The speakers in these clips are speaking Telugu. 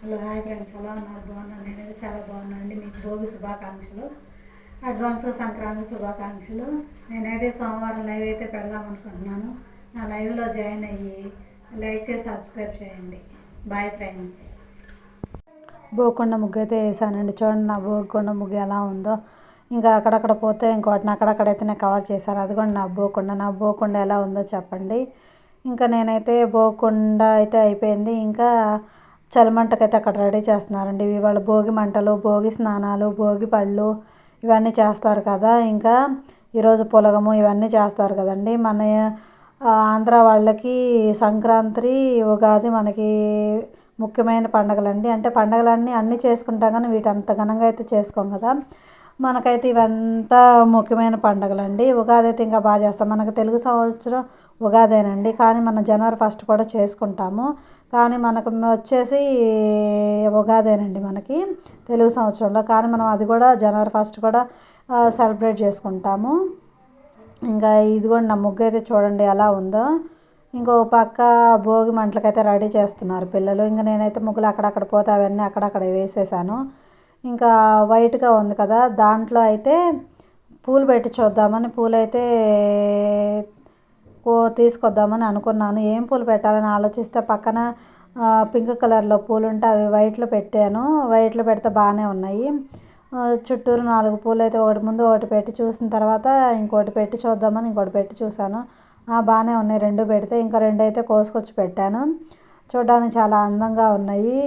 హలో హాయ్ ఫ్రెండ్స్, ఎలా ఉన్నారు? బాగున్నాను. నేనైతే చాలా బాగున్నాను అండి. మీకు భోగి శుభాకాంక్షలు, అడ్వాన్స్ సంక్రాంతి శుభాకాంక్షలు. నేనైతే సోమవారం లైవ్ అయితే పెడదాం అనుకుంటున్నాను. నా లైవ్లో జాయిన్ అయ్యి లైక్ చేసి సబ్స్క్రైబ్ చేయండి. Bye friends. భోగకొండ ముగ్గు అయితే వేసానండి. చూడండి నా భోగకొండ ముగ్గు ఎలా ఉందో. ఇంకా అక్కడక్కడ పోతే ఇంకోటిని అక్కడక్కడైతేనే కవర్ చేశాను. అది కూడా నా భోగకొండ ఎలా ఉందో చెప్పండి. ఇంకా నేనైతే భోగకొండ అయితే అయిపోయింది. ఇంకా చలిమంటకైతే అక్కడ రెడీ చేస్తున్నారండి. ఇవాళ భోగి మంటలు, భోగి స్నానాలు, భోగి పళ్ళు ఇవన్నీ చేస్తారు కదా. ఇంకా ఈరోజు పులగము ఇవన్నీ చేస్తారు కదండి. మన ఆంధ్ర వాళ్ళకి సంక్రాంతి, ఉగాది మనకి ముఖ్యమైన పండుగలండి. అంటే పండుగలన్నీ అన్నీ చేసుకుంటాం కానీ వీటంత ఘనంగా అయితే చేసుకోం కదా. మనకైతే ఇవంతా ముఖ్యమైన పండుగలండి. ఉగాది అయితే ఇంకా బాగా చేస్తాం. మనకు తెలుగు సంవత్సరం ఉగాదేనండి, కానీ మనం జనవరి 1 కూడా చేసుకుంటాము. కానీ మనకు వచ్చేసి ఉగాదేనండి మనకి తెలుగు సంవత్సరంలో. కానీ మనం అది కూడా జనవరి 1 కూడా సెలబ్రేట్ చేసుకుంటాము. ఇంకా ఇది కూడా నా ముగ్గు అయితే చూడండి ఎలా ఉందో. ఇంకో పక్క భోగి మంటలకైతే రెడీ చేస్తున్నారు పిల్లలు. ఇంకా నేనైతే ముగ్గులు అక్కడక్కడ పోతే అవన్నీ అక్కడక్కడ వేసేసాను. ఇంకా వైట్గా ఉంది కదా, దాంట్లో అయితే పూలు పెట్టి చూద్దామని పూలైతే తీసుకొద్దామని అనుకున్నాను. ఏం పూలు పెట్టాలని ఆలోచిస్తే పక్కన పింక్ కలర్లో పూలు ఉంటే అవి వైట్లో పెట్టాను. వైట్లో పెడితే బాగానే ఉన్నాయి. చుట్టూరు 4 పూలు అయితే ఒకటి ముందు ఒకటి పెట్టి చూసిన తర్వాత ఇంకోటి పెట్టి చూద్దామని ఇంకోటి పెట్టి చూశాను. బాగానే ఉన్నాయి 2 పెడితే. ఇంకా 2 అయితే కోసుకొచ్చి పెట్టాను. చూడడానికి చాలా అందంగా ఉన్నాయి.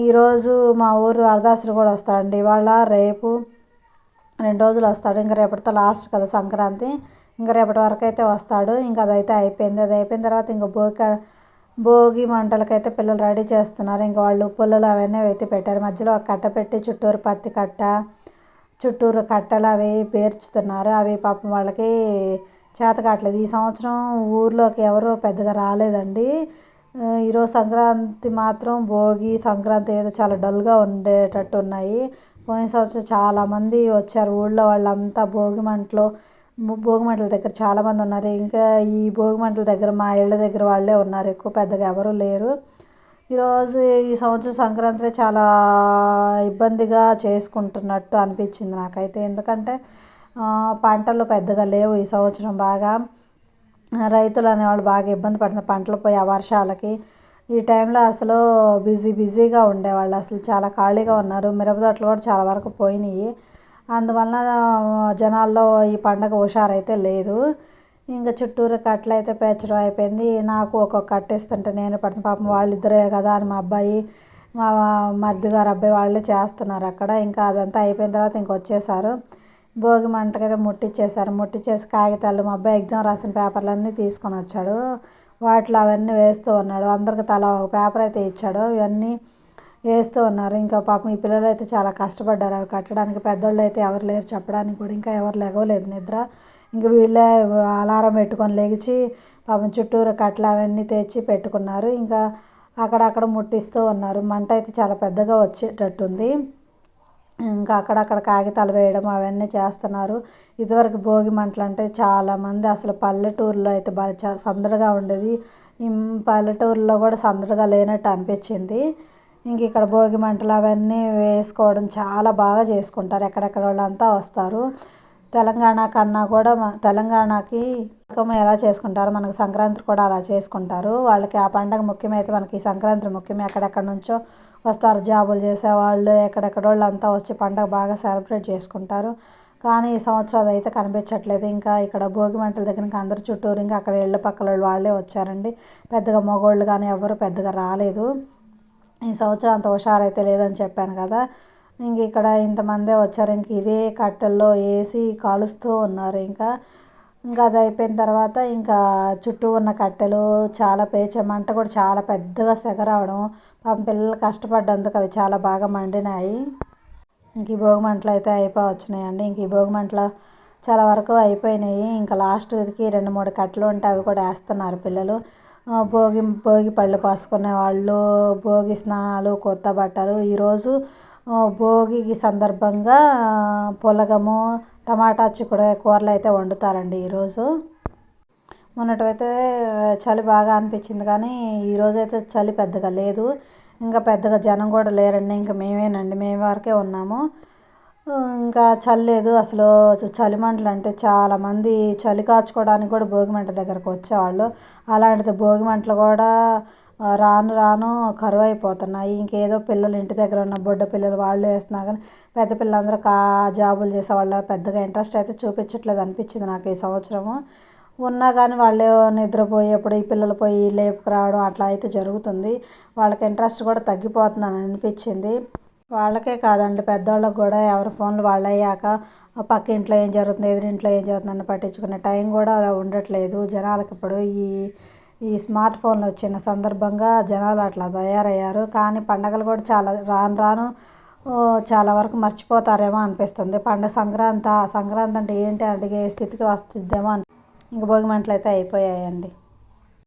ఈరోజు మా ఊరు అర్దాసులు కూడా వస్తాడండి. ఇవాళ రేపు 2 రోజులు వస్తాడు. ఇంకా రేపటితో లాస్ట్ కదా సంక్రాంతి. ఇంకా రేపటి వరకు అయితే వస్తాడు. ఇంకా అదైతే అయిపోయింది. అది అయిపోయిన తర్వాత ఇంకా భోగి మంటలకైతే పిల్లలు రెడీ చేస్తున్నారు. ఇంకా వాళ్ళు పుల్లలు అవన్నీ అయితే పెట్టారు. మధ్యలో ఒక కట్ట పెట్టి చుట్టూరు పత్తి కట్ట, చుట్టూరు కట్టలు అవి పేర్చుతున్నారు. అవి పాపం వాళ్ళకి చేత కావట్లేదు. ఈ సంవత్సరం ఊర్లోకి ఎవరు పెద్దగా రాలేదండి. ఈరోజు సంక్రాంతి మాత్రం భోగి సంక్రాంతి ఏదో చాలా డల్గా ఉండేటట్టు ఉన్నాయి. పోయిన సంవత్సరం చాలామంది వచ్చారు. ఊళ్ళో వాళ్ళంతా భోగి మంటల దగ్గర చాలామంది ఉన్నారు. ఇంకా ఈ భోగి మంటల దగ్గర మా ఇళ్ళ దగ్గర వాళ్ళే ఉన్నారు. ఎక్కువ పెద్దగా ఎవరు లేరు. ఈ సంవత్సరం సంక్రాంతి చాలా ఇబ్బందిగా చేసుకుంటున్నట్టు అనిపించింది నాకైతే. ఎందుకంటే పంటలు పెద్దగా లేవు ఈ సంవత్సరం. బాగా రైతులు అనేవాళ్ళు బాగా ఇబ్బంది పడుతున్నారు పంటలు పోయి ఆ వర్షాలకి. ఈ టైంలో అసలు బిజీగా ఉండేవాళ్ళు, అసలు చాలా ఖాళీగా ఉన్నారు. మిరప తోటలు కూడా చాలా వరకు పోయినాయి. అందువలన జనాల్లో ఈ పండగ హుషారైతే లేదు. ఇంకా చుట్టూరు కట్టలు అయితే పేర్చడం అయిపోయింది. నాకు ఒక్కొక్క కట్ట ఇస్తుంటే నేను పడుతున్న పాపం వాళ్ళిద్దరే కదా అని మా అబ్బాయి, మా మరిది గారు అబ్బాయి వాళ్ళే చేస్తున్నారు అక్కడ. ఇంకా అదంతా అయిపోయిన తర్వాత ఇంకొచ్చేసారు. భోగి మంటకైతే ముట్టించేసి కాగితాలు మా అబ్బాయి ఎగ్జామ్ రాసిన పేపర్లన్నీ తీసుకొని వచ్చాడు. వాటిలో అవన్నీ వేస్తూ ఉన్నాడు. అందరికి తలా ఒక పేపర్ అయితే ఇచ్చాడు. ఇవన్నీ వేస్తూ ఉన్నారు. ఇంకా పాపం ఈ పిల్లలు అయితే చాలా కష్టపడ్డారు అవి కట్టడానికి. పెద్దోళ్ళు అయితే ఎవరు లేరు చెప్పడానికి కూడా. ఇంకా ఎవరు లేగలేదు నిద్ర. ఇంక వీళ్ళే అలారం పెట్టుకొని లేచి పాపం చుట్టూరు కట్టలు అవన్నీ తెచ్చి పెట్టుకున్నారు. ఇంకా అక్కడక్కడ ముట్టిస్తూ ఉన్నారు. మంట అయితే చాలా పెద్దగా వచ్చేటట్టుంది. ఇంకా అక్కడక్కడ కాగితాలు వేయడం అవన్నీ చేస్తున్నారు. ఇదివరకు భోగి మంటలు అంటే చాలామంది అసలు పల్లెటూరులో అయితే బాగా సందడిగా ఉండేది. ఈ పల్లెటూరులో కూడా సందడిగా లేనట్టు అనిపించింది. ఇంక ఇక్కడ భోగి మంటలు అవన్నీ వేసుకోవడం చాలా బాగా చేసుకుంటారు. ఎక్కడెక్కడ వాళ్ళంతా వస్తారు. తెలంగాణ కన్నా కూడా తెలంగాణకి ఎలా చేసుకుంటారు, మనకు సంక్రాంతి కూడా అలా చేసుకుంటారు. వాళ్ళకి ఆ పండగ ముఖ్యమైతే మనకి సంక్రాంతి ముఖ్యమే. ఎక్కడెక్కడి నుంచో వస్తారు జాబులు చేసేవాళ్ళు, ఎక్కడెక్కడ వాళ్ళు అంతా వచ్చి పండగ బాగా సెలబ్రేట్ చేసుకుంటారు. కానీ ఈ సంవత్సరం అదైతే కనిపించట్లేదు. ఇంకా ఇక్కడ భోగి మంటల దగ్గర ఇంకా అందరు చుట్టూరు ఇంకా అక్కడ ఇళ్ళ పక్కల వాళ్ళే వచ్చారండి. పెద్దగా మగవాళ్ళు కానీ ఎవరు పెద్దగా రాలేదు. ఈ సంవత్సరం అంత హుషారైతే లేదని చెప్పాను కదా. ఇంక ఇక్కడ ఇంతమందే వచ్చారు. ఇంక ఇవే కట్టెల్లో వేసి కాలుస్తూ ఉన్నారు. ఇంకా అది అయిపోయిన తర్వాత ఇంకా చుట్టూ ఉన్న కట్టెలు చాలా మంట కూడా చాలా పెద్దగా సెగ రావడం, పాపం పిల్లలు కష్టపడ్డందుకు అవి చాలా బాగా మండినాయి. ఇంక ఈ భోగి మంటలు అయితే వచ్చినాయండి. ఇంక ఈ భోగి మంటలు చాలా వరకు అయిపోయినాయి. ఇంకా లాస్ట్కి 2-3 కట్టెలు ఉంటే అవి కూడా వేస్తున్నారు పిల్లలు. భోగి పళ్ళు పోసుకునే వాళ్ళు, భోగి స్నానాలు, కొత్త బట్టలు. ఈరోజు భోగి సందర్భంగా పులగము, టమాటా చిక్కుడుకాయ కూరలు అయితే వండుతారండి ఈరోజు. మొన్నటైతే చలి బాగా అనిపించింది కానీ ఈరోజైతే చలి పెద్దగా లేదు. ఇంకా పెద్దగా జనం కూడా లేరండి, ఇంకా మేమేనండి, మేము వరకే ఉన్నాము. ఇంకా చల్లేదు అసలు. చలిమంటలు అంటే చాలామంది చలి కాచుకోవడానికి కూడా భోగిమంట దగ్గరకు వచ్చేవాళ్ళు. అలాంటిది భోగిమంటలు కూడా రాను రాను కరువు అయిపోతున్నాయి. ఇంకేదో పిల్లలు ఇంటి దగ్గర ఉన్న బుడ్డ పిల్లలు వాళ్ళు వేస్తున్నారు కానీ పెద్ద పిల్లలందరూ జాబులు చేసేవాళ్ళు పెద్దగా ఇంట్రెస్ట్ అయితే చూపించట్లేదు అనిపించింది నాకు ఈ సంవత్సరము. ఉన్నా కానీ వాళ్ళు నిద్రపోయేప్పుడు ఈ పిల్లలు పోయి లేపుకురావడం అట్లా అయితే జరుగుతుంది. వాళ్ళకి ఇంట్రెస్ట్ కూడా తగ్గిపోతుందని అనిపించింది. వాళ్ళకే కాదండి, పెద్దవాళ్ళకి కూడా ఎవరి ఫోన్లు వాళ్ళు అయ్యాక పక్క ఇంట్లో ఏం జరుగుతుంది, ఎదురింట్లో ఏం జరుగుతుందని పట్టించుకునే టైం కూడా అలా ఉండట్లేదు జనాలకి. ఇప్పుడు ఈ ఈ స్మార్ట్ ఫోన్లు వచ్చిన సందర్భంగా జనాలు అట్లా తయారయ్యారు. కానీ పండగలు కూడా చాలా రాను రాను చాలా వరకు మర్చిపోతారేమో అనిపిస్తుంది. సంక్రాంతి అంటే ఏంటి అడిగే స్థితికి వస్తుందేమో ఇంక భోగిమంటలు అయితే అయిపోయాయండి.